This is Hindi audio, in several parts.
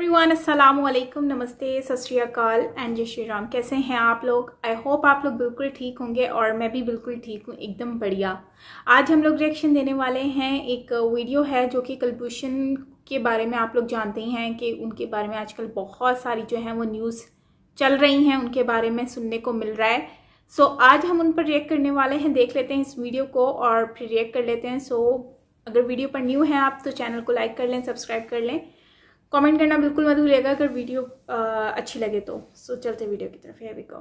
एवरीवन, अस्सलाम वालेकुम, नमस्ते, सत श्री अकाल एंड जय श्री राम। कैसे हैं आप लोग? आई होप आप लोग बिल्कुल ठीक होंगे और मैं भी बिल्कुल ठीक हूँ, एकदम बढ़िया। आज हम लोग रिएक्शन देने वाले हैं। एक वीडियो है जो कि कुलभूषण के बारे में आप लोग जानते ही हैं कि उनके बारे में आजकल बहुत सारी जो है वो न्यूज़ चल रही हैं, उनके बारे में सुनने को मिल रहा है। सो आज हम उन पर रिएक्ट करने वाले हैं। देख लेते हैं इस वीडियो को और फिर रिएक्ट कर लेते हैं। सो अगर वीडियो पर न्यू है आप तो चैनल को लाइक कर लें, सब्सक्राइब कर लें, कमेंट करना बिल्कुल मत भूलिएगा अगर वीडियो अच्छी लगे तो। सो चलते वीडियो की तरफ। Here we go.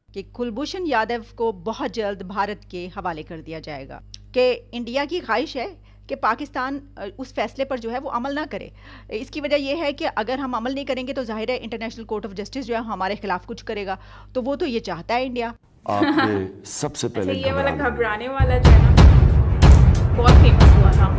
कि कुलभूषण यादव को बहुत जल्द भारत के हवाले कर दिया जाएगा। कि इंडिया की ख्वाहिश है कि पाकिस्तान उस फैसले पर जो है वो अमल ना करे। इसकी वजह यह है कि अगर हम अमल नहीं करेंगे तो जाहिर है इंटरनेशनल कोर्ट ऑफ जस्टिस जो है हमारे खिलाफ कुछ करेगा, तो वो तो ये चाहता है इंडिया। आपने सबसे पहले ये वाला घबराने वाला जो है ना बहुत फेमस हुआ था।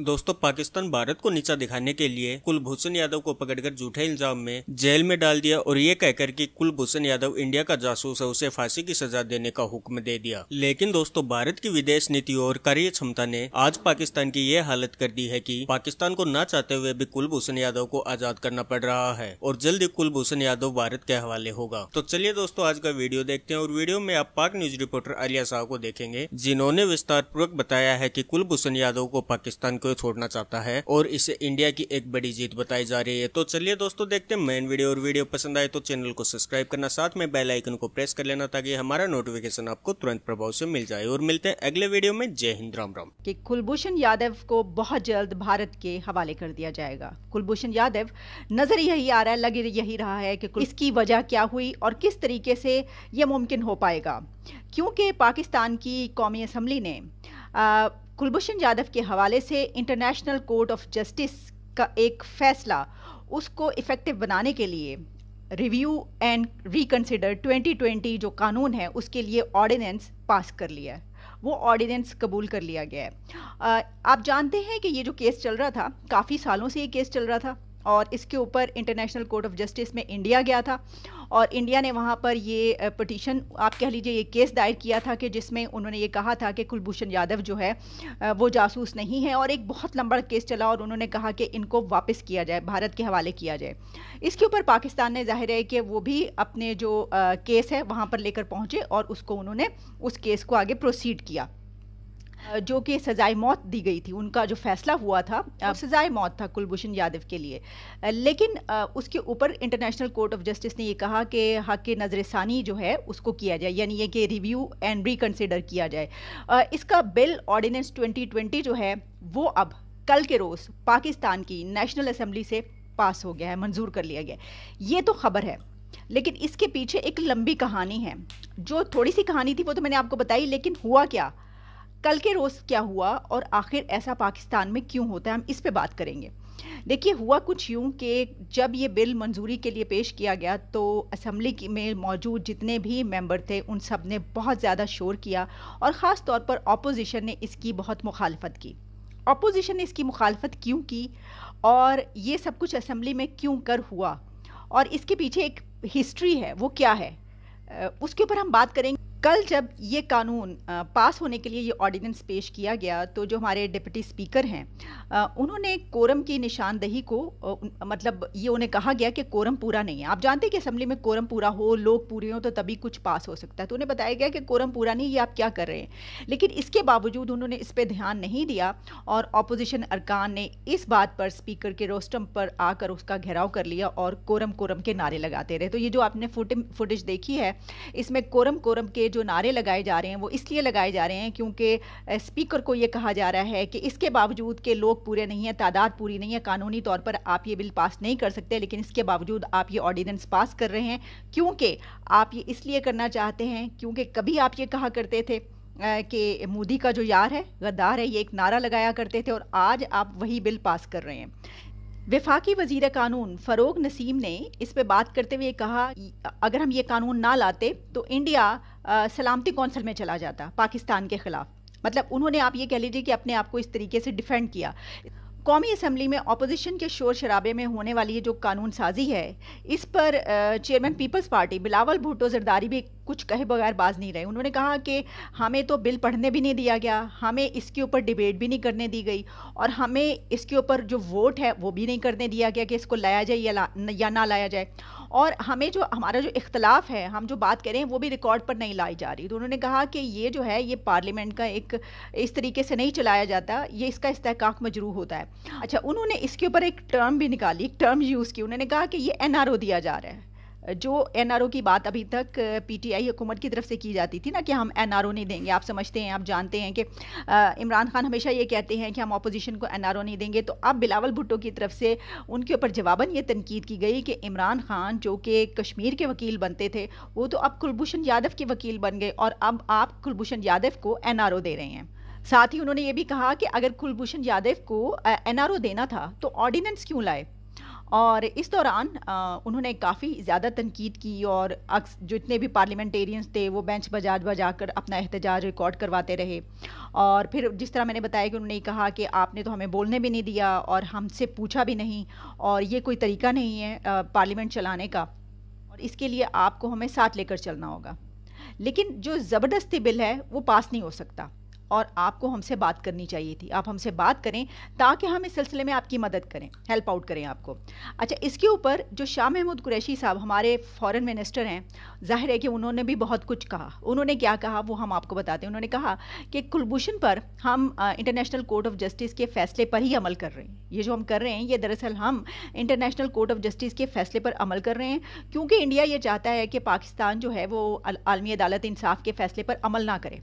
दोस्तों, पाकिस्तान भारत को नीचा दिखाने के लिए कुलभूषण यादव को पकड़कर झूठे इल्जाम में जेल में डाल दिया और ये कहकर कि कुलभूषण यादव इंडिया का जासूस है, उसे फांसी की सजा देने का हुक्म दे दिया। लेकिन दोस्तों, भारत की विदेश नीति और कार्य क्षमता ने आज पाकिस्तान की ये हालत कर दी है कि पाकिस्तान को ना चाहते हुए भी कुलभूषण यादव को आजाद करना पड़ रहा है और जल्द ही कुलभूषण यादव भारत के हवाले होगा। तो चलिए दोस्तों, आज का वीडियो देखते हैं और वीडियो में आप पाक न्यूज रिपोर्टर आलिया शाह को देखेंगे, जिन्होंने विस्तार पूर्वक बताया है कि कुलभूषण यादव को पाकिस्तान छोड़ना चाहता है और इसे इंडिया की एक बड़ी जीत बताई जा रही है। तो चलिए दोस्तों, देखते हैं मेन वीडियो और वीडियो पसंद आए तो चैनल को सब्सक्राइब करना, साथ में बेल आइकन को प्रेस कर लेना ताकि हमारा नोटिफिकेशन आपको तुरंत प्रभाव से मिल जाए। और मिलते हैं अगले वीडियो में। जय हिंद, राम राम। कि कुलभूषण यादव को बहुत जल्द भारत के हवाले कर दिया जाएगा। कुलभूषण यादव नजर यही आ रहा है, लग यही रहा है कि इसकी वजह क्या हुई और किस तरीके से यह मुमकिन हो पाएगा, क्योंकि पाकिस्तान की कौमी असम्बली ने कुलभूषण यादव के हवाले से इंटरनेशनल कोर्ट ऑफ जस्टिस का एक फैसला उसको इफेक्टिव बनाने के लिए रिव्यू एंड रिकंसिडर 2020 जो कानून है उसके लिए ऑर्डिनेंस पास कर लिया है। वो ऑर्डिनेंस कबूल कर लिया गया है। आप जानते हैं कि ये जो केस चल रहा था, काफ़ी सालों से ये केस चल रहा था और इसके ऊपर इंटरनेशनल कोर्ट ऑफ जस्टिस में इंडिया गया था और इंडिया ने वहाँ पर ये पिटीशन, आप कह लीजिए ये केस दायर किया था कि जिसमें उन्होंने ये कहा था कि कुलभूषण यादव जो है वो जासूस नहीं है और एक बहुत लंबा केस चला और उन्होंने कहा कि इनको वापस किया जाए, भारत के हवाले किया जाए। इसके ऊपर पाकिस्तान ने जाहिर है कि वो भी अपने जो केस है वहाँ पर लेकर पहुँचे और उसको उन्होंने उस केस को आगे प्रोसीड किया, जो कि सजाए मौत दी गई थी। उनका जो फैसला हुआ था सजाए मौत था कुलभूषण यादव के लिए। लेकिन उसके ऊपर इंटरनेशनल कोर्ट ऑफ जस्टिस ने ये कहा कि हक नज़रसानी जो है उसको किया जाए, यानी ये कि रिव्यू एंड रिकंसिडर किया जाए। इसका बिल ऑर्डिनेंस 2020 जो है वो अब कल के रोज़ पाकिस्तान की नेशनल असम्बली से पास हो गया है, मंजूर कर लिया गया। ये तो खबर है, लेकिन इसके पीछे एक लंबी कहानी है। जो थोड़ी सी कहानी थी वो तो मैंने आपको बताई, लेकिन हुआ क्या, कल के रोज़ क्या हुआ और आखिर ऐसा पाकिस्तान में क्यों होता है, हम इस पे बात करेंगे। देखिए, हुआ कुछ यूं कि जब ये बिल मंजूरी के लिए पेश किया गया तो असम्बली में मौजूद जितने भी मेंबर थे उन सब ने बहुत ज़्यादा शोर किया और ख़ास तौर पर अपोजिशन ने इसकी बहुत मुखालफत की। अपोजिशन ने इसकी मुखालफत क्यों की और ये सब कुछ असम्बली में क्यों कर हुआ और इसके पीछे एक हिस्ट्री है, वो क्या है, उसके ऊपर हम बात करेंगे। कल जब ये कानून पास होने के लिए ये ऑर्डिनेंस पेश किया गया तो जो हमारे डिप्टी स्पीकर हैं उन्होंने कोरम की निशानदही को मतलब ये उन्हें कहा गया कि कोरम पूरा नहीं है। आप जानते हैं कि असेंबली में कोरम पूरा हो, लोग पूरे हों तो तभी कुछ पास हो सकता है, तो उन्हें बताया गया कि कोरम पूरा नहीं, ये आप क्या कर रहे हैं। लेकिन इसके बावजूद उन्होंने इस पर ध्यान नहीं दिया और अपोजिशन अरकान ने इस बात पर स्पीकर के रोस्टम पर आकर उसका घेराव कर लिया और कोरम कोरम के नारे लगाते रहे। तो ये जो आपने फुटेज देखी है इसमें कोरम कोरम के जो नारे लगाए जा रहे हैं वो इसलिए लगाए जा रहे हैं क्योंकि स्पीकर को ये कहा जा रहा है कि इसके बावजूद कि लोग पूरे नहीं है, तादाद पूरी नहीं है, कानूनी तौर पर आप ये बिल पास नहीं कर सकते, लेकिन इसके बावजूद आप ये ऑर्डिनेंस पास कर रहे हैं क्योंकि आप ये इसलिए करना चाहते हैं क्योंकि कभी आप ये कहा करते थे कि मोदी का जो यार है गद्दार है, ये एक नारा लगाया करते थे और आज आप वही बिल पास कर रहे हैं। वफाकी वजीर कानून फ़रोग नसीम ने इस पे बात करते हुए कहा अगर हम ये कानून ना लाते तो इंडिया सलामती कौंसिल में चला जाता पाकिस्तान के खिलाफ। मतलब उन्होंने, आप ये कह लीजिए कि अपने आप को इस तरीके से डिफेंड किया। कौमी असम्बली में अपोजिशन के शोर शराबे में होने वाली ये जो कानून साजी है, इस पर chairman people's party Bilawal Bhutto Zardari भी कुछ कहे बगैर बाज नहीं रहे। उन्होंने कहा कि हमें तो बिल पढ़ने भी नहीं दिया गया, हमें इसके ऊपर डिबेट भी नहीं करने दी गई, और हमें इसके ऊपर जो वोट है वो भी नहीं करने दिया गया कि इसको लाया जाए या ना लाया जाए, और हमें जो हमारा जो इख्तलाफ है, हम जो बात करें वो भी रिकॉर्ड पर नहीं लाई जा रही। तो उन्होंने कहा कि ये जो है ये पार्लियामेंट का एक इस तरीके से नहीं चलाया जाता, ये इसका इस्तेहकाक मजरूह होता है। अच्छा, उन्होंने इसके ऊपर एक टर्म भी निकाली, एक टर्म यूज़ की। उन्होंने कहा कि ये एनआरओ दिया जा रहा है। जो एनआरओ की बात अभी तक पीटीआई हुकूमत की तरफ से की जाती थी ना कि हम एनआरओ नहीं देंगे, आप समझते हैं, आप जानते हैं कि इमरान खान हमेशा ये कहते हैं कि हम अपोजिशन को एनआरओ नहीं देंगे। तो अब बिलावल भुट्टो की तरफ से उनके ऊपर जवाबन ये तनकीद की गई कि इमरान खान जो कि कश्मीर के वकील बनते थे वो तो अब कुलभूषण यादव के वकील बन गए, और अब आप कुलभूषण यादव को एनआरओ दे रहे हैं। साथ ही उन्होंने ये भी कहा कि अगर कुलभूषण यादव को एनआरओ देना था तो ऑर्डिनेंस क्यों लाए। और इस दौरान उन्होंने काफ़ी ज़्यादा तनकीद की, और जितने भी पार्लियामेंटेरियंस थे वो बेंच बजा कर अपना एहतजाज रिकॉर्ड करवाते रहे। और फिर जिस तरह मैंने बताया कि उन्होंने कहा कि आपने तो हमें बोलने भी नहीं दिया और हमसे पूछा भी नहीं, और ये कोई तरीका नहीं है पार्लियामेंट चलाने का, और इसके लिए आपको हमें साथ लेकर चलना होगा। लेकिन जो ज़बरदस्ती बिल है वो पास नहीं हो सकता, और आपको हमसे बात करनी चाहिए थी। आप हमसे बात करें ताकि हम इस सिलसिले में आपकी मदद करें, हेल्प आउट करें आपको। अच्छा, इसके ऊपर जो शाह महमूद कुरैशी साहब हमारे फॉरेन मिनिस्टर हैं, जाहिर है कि उन्होंने भी बहुत कुछ कहा। उन्होंने क्या कहा वो हम आपको बताते हैं। उन्होंने कहा कि कुलभूषण पर हम इंटरनेशनल कोर्ट ऑफ जस्टिस के फैसले पर ही अमल कर रहे हैं। ये जो हम कर रहे हैं ये दरअसल हम इंटरनेशनल कोर्ट ऑफ जस्टिस के फैसले पर अमल कर रहे हैं, क्योंकि इंडिया ये चाहता है कि पाकिस्तान जो है वो आलमी अदालत इंसाफ के फैसले पर अमल ना करे,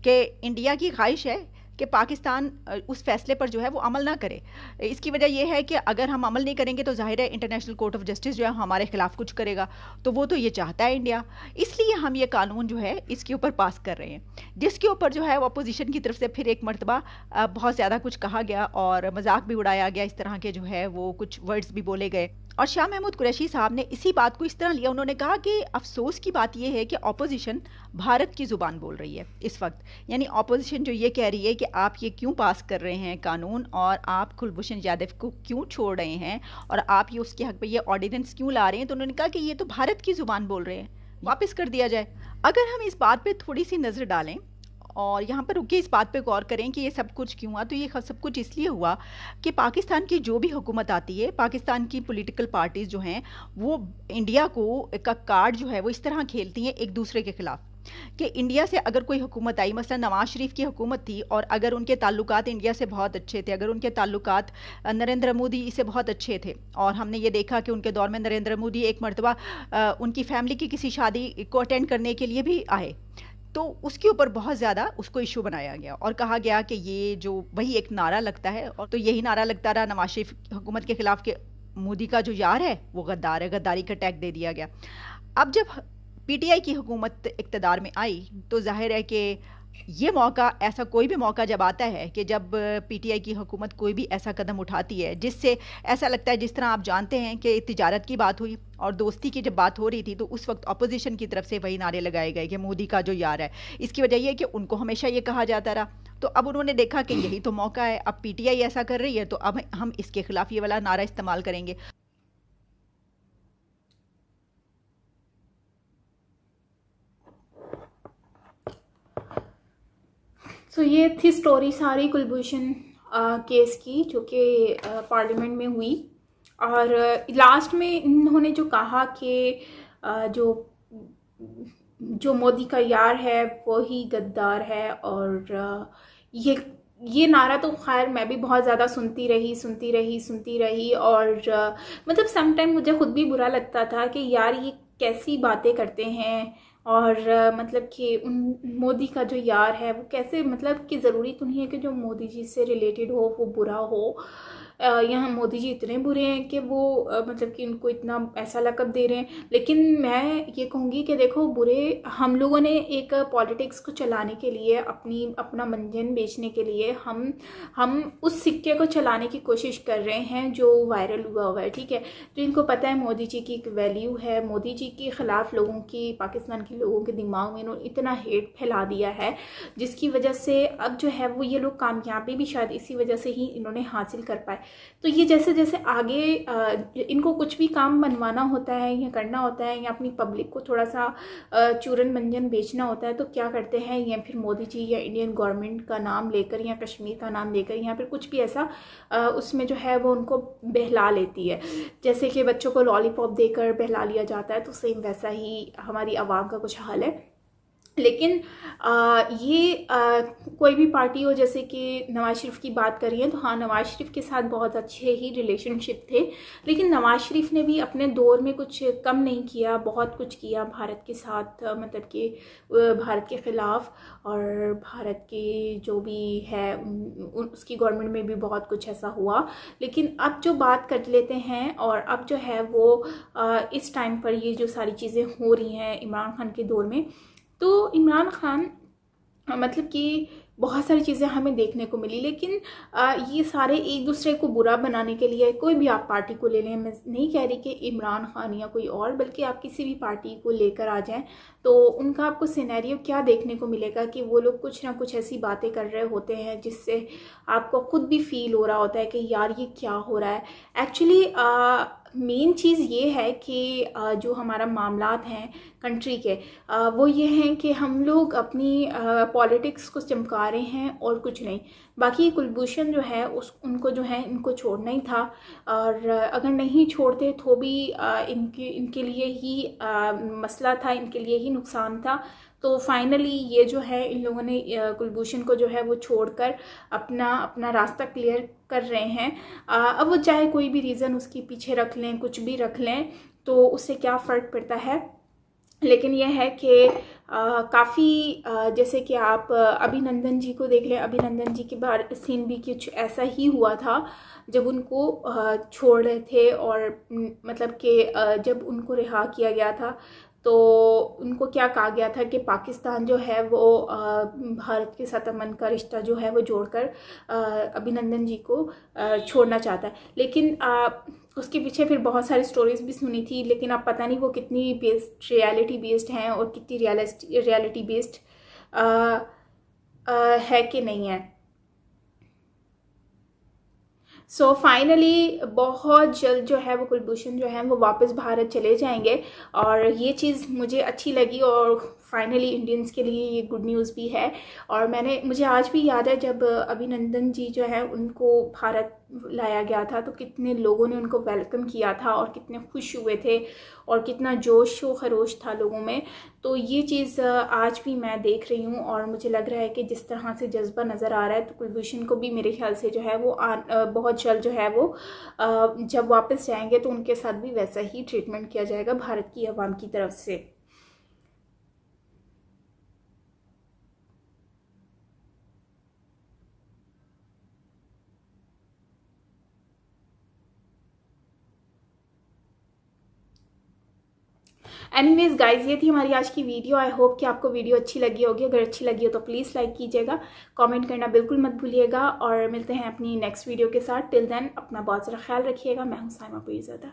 कि इंडिया की ख्वाहिश है कि पाकिस्तान उस फैसले पर जो है वो अमल ना करे। इसकी वजह यह है कि अगर हम अमल नहीं करेंगे तो जाहिर है इंटरनेशनल कोर्ट ऑफ जस्टिस जो है हमारे खिलाफ कुछ करेगा, तो वो तो ये चाहता है इंडिया। इसलिए हम ये कानून जो है इसके ऊपर पास कर रहे हैं, जिसके ऊपर जो है वो अपोजिशन की तरफ से फिर एक मरतबा बहुत ज़्यादा कुछ कहा गया और मजाक भी उड़ाया गया, इस तरह के जो है वो कुछ वर्ड्स भी बोले गए। और शाह महमूद कुरैशी साहब ने इसी बात को इस तरह लिया, उन्होंने कहा कि अफसोस की बात यह है कि अपोजिशन भारत की ज़ुबान बोल रही है इस वक्त। यानी अपोजिशन जो ये कह रही है कि आप ये क्यों पास कर रहे हैं कानून, और आप कुलभूषण यादव को क्यों छोड़ रहे हैं, और आप ये उसके हक पे ये ऑर्डिनेंस क्यों ला रहे हैं। तो उन्होंने कहा कि ये तो भारत की ज़ुबान बोल रहे हैं, वापस कर दिया जाए। अगर हम इस बात पर थोड़ी सी नज़र डालें और यहाँ पर रुक के इस बात पे गौर करें कि ये सब कुछ क्यों हुआ, तो ये सब कुछ इसलिए हुआ कि पाकिस्तान की जो भी हुकूमत आती है, पाकिस्तान की पॉलिटिकल पार्टीज़ जो हैं वो इंडिया का कार्ड जो है वो इस तरह खेलती हैं एक दूसरे के खिलाफ, कि इंडिया से अगर कोई हुकूमत आई, मसलन नवाज शरीफ की हुकूमत थी, और अगर उनके ताल्लुकात इंडिया से बहुत अच्छे थे, अगर उनके ताल्लुकात नरेंद्र मोदी से बहुत अच्छे थे, और हमने ये देखा कि उनके दौर में नरेंद्र मोदी एक मरतबा उनकी फैमिली की किसी शादी को अटेंड करने के लिए भी आए, तो उसके ऊपर बहुत ज़्यादा उसको इशू बनाया गया और कहा गया कि ये जो वही एक नारा लगता है, और तो यही नारा लगता रहा नवाज शरीफ हुकूमत के खिलाफ कि मोदी का जो यार है वो गद्दार है, गद्दारी का टैग दे दिया गया। अब जब पीटीआई की हुकूमत इक़्तिदार में आई तो जाहिर है कि ये मौका, ऐसा कोई भी मौका जब आता है कि जब पीटीआई की हुकूमत कोई भी ऐसा कदम उठाती है जिससे ऐसा लगता है, जिस तरह आप जानते हैं कि तिजारत की बात हुई और दोस्ती की जब बात हो रही थी, तो उस वक्त अपोजिशन की तरफ से वही नारे लगाए गए कि मोदी का जो यार है। इसकी वजह यह है कि उनको हमेशा ये कहा जाता रहा, तो अब उन्होंने देखा कि यही तो मौका है, अब पीटीआई ऐसा कर रही है तो अब हम इसके खिलाफ ये वाला नारा इस्तेमाल करेंगे। तो ये थी स्टोरी सारी कुलभूषण केस की, जो कि पार्लियामेंट में हुई। और लास्ट में इन्होंने जो कहा कि जो मोदी का यार है वो ही गद्दार है, और ये नारा तो खैर मैं भी बहुत ज़्यादा सुनती रही, और मतलब सम टाइम मुझे खुद भी बुरा लगता था कि यार ये कैसी बातें करते हैं, और मतलब कि उन मोदी का जो यार है वो कैसे, मतलब कि ज़रूरी तो नहीं है कि जो मोदी जी से रिलेटेड हो वो बुरा हो, यहाँ मोदी जी इतने बुरे हैं कि वो मतलब कि उनको इतना ऐसा लक़ब दे रहे हैं। लेकिन मैं ये कहूँगी कि देखो, बुरे हम लोगों ने एक पॉलिटिक्स को चलाने के लिए, अपना मंजन बेचने के लिए हम उस सिक्के को चलाने की कोशिश कर रहे हैं जो वायरल हुआ है, ठीक है। तो इनको पता है मोदी जी की एक वैल्यू है, मोदी जी के ख़िलाफ़ लोगों की, पाकिस्तान के लोगों के दिमाग में इन्होंने इतना हेट फैला दिया है, जिसकी वजह से अब जो है वो ये लोग कामयाबी भी शायद इसी वजह से ही इन्होंने हासिल कर पाए। तो ये जैसे जैसे आगे इनको कुछ भी काम बनवाना होता है या करना होता है या अपनी पब्लिक को थोड़ा सा चूरन मंजन बेचना होता है, तो क्या करते हैं, या फिर मोदी जी या इंडियन गवर्नमेंट का नाम लेकर या कश्मीर का नाम लेकर या फिर कुछ भी ऐसा उसमें जो है वो उनको बहला लेती है। जैसे कि बच्चों को लॉलीपॉप देकर बहला लिया जाता है, तो सेम वैसा ही हमारी आवाम का कुछ हाल है। लेकिन ये कोई भी पार्टी हो, जैसे कि नवाज शरीफ की बात करिए तो हाँ, नवाज शरीफ के साथ बहुत अच्छे ही रिलेशनशिप थे, लेकिन नवाज शरीफ ने भी अपने दौर में कुछ कम नहीं किया, बहुत कुछ किया भारत के साथ, मतलब कि भारत के ख़िलाफ़, और भारत की जो भी है उसकी गवर्नमेंट में भी बहुत कुछ ऐसा हुआ। लेकिन अब जो बात कर लेते हैं, और अब जो है वो इस टाइम पर ये जो सारी चीज़ें हो रही हैं इमरान खान के दौर में, तो इमरान खान मतलब कि बहुत सारी चीज़ें हमें देखने को मिली। लेकिन ये सारे एक दूसरे को बुरा बनाने के लिए, कोई भी आप पार्टी को ले लें, मैं नहीं कह रही कि इमरान खान या कोई और, बल्कि आप किसी भी पार्टी को लेकर आ जाएं तो उनका आपको सिनेरियो क्या देखने को मिलेगा कि वो लोग कुछ ना कुछ ऐसी बातें कर रहे होते हैं जिससे आपको खुद भी फील हो रहा होता है कि यार ये क्या हो रहा है। एक्चुअली मेन चीज़ ये है कि जो हमारा मामलात हैं कंट्री के, वो ये हैं कि हम लोग अपनी पॉलिटिक्स को चमका रहे हैं और कुछ नहीं। बाकी कुलभूषण जो है उनको जो है इनको छोड़ना ही था, और अगर नहीं छोड़ते तो भी इनके लिए ही मसला था, इनके लिए ही नुकसान था। तो फाइनली ये जो है इन लोगों ने कुलभूषण को जो है वो छोड़कर अपना रास्ता क्लियर कर रहे हैं। अब वो चाहे कोई भी रीज़न उसके पीछे रख लें, कुछ भी रख लें, तो उससे क्या फ़र्क पड़ता है। लेकिन यह है कि काफ़ी जैसे कि आप अभिनंदन जी को देख लें, अभिनंदन जी के बारे सीन भी कुछ ऐसा ही हुआ था जब उनको छोड़ रहे थे, और मतलब कि जब उनको रिहा किया गया था तो उनको क्या कहा गया था कि पाकिस्तान जो है वो भारत के साथ अमन का रिश्ता जो है वो जोड़कर अभिनंदन जी को छोड़ना चाहता है। लेकिन उसके पीछे फिर बहुत सारी स्टोरीज भी सुनी थी, लेकिन अब पता नहीं वो कितनी रियलिटी बेस्ड हैं और कितनी रियलिटी बेस्ड है कि नहीं है। सो फाइनली बहुत जल्द जो है वो कुलभूषण जो है वो वापस भारत चले जाएंगे, और ये चीज़ मुझे अच्छी लगी, और फाइनली इंडियंस के लिए ये गुड न्यूज़ भी है। और मुझे आज भी याद है जब अभिनंदन जी जो है उनको भारत लाया गया था, तो कितने लोगों ने उनको वेलकम किया था और कितने खुश हुए थे और कितना जोश व खरोश था लोगों में। तो ये चीज़ आज भी मैं देख रही हूँ, और मुझे लग रहा है कि जिस तरह से जज्बा नज़र आ रहा है, तो कुलभूषण को भी मेरे ख्याल से जो है वो बहुत जल्द जो है वो जब वापस जाएंगे तो उनके साथ भी वैसा ही ट्रीटमेंट किया जाएगा भारत की आवाम की तरफ से। एनीवेज गाइज, ये थी हमारी आज की वीडियो। आई होप कि आपको वीडियो अच्छी लगी होगी। अगर अच्छी लगी हो तो प्लीज़ लाइक कीजिएगा, कमेंट करना बिल्कुल मत भूलिएगा, और मिलते हैं अपनी नेक्स्ट वीडियो के साथ। टिल देन अपना बहुत सारा ख्याल रखिएगा। मैं हूं साइमा पीरज़ादा।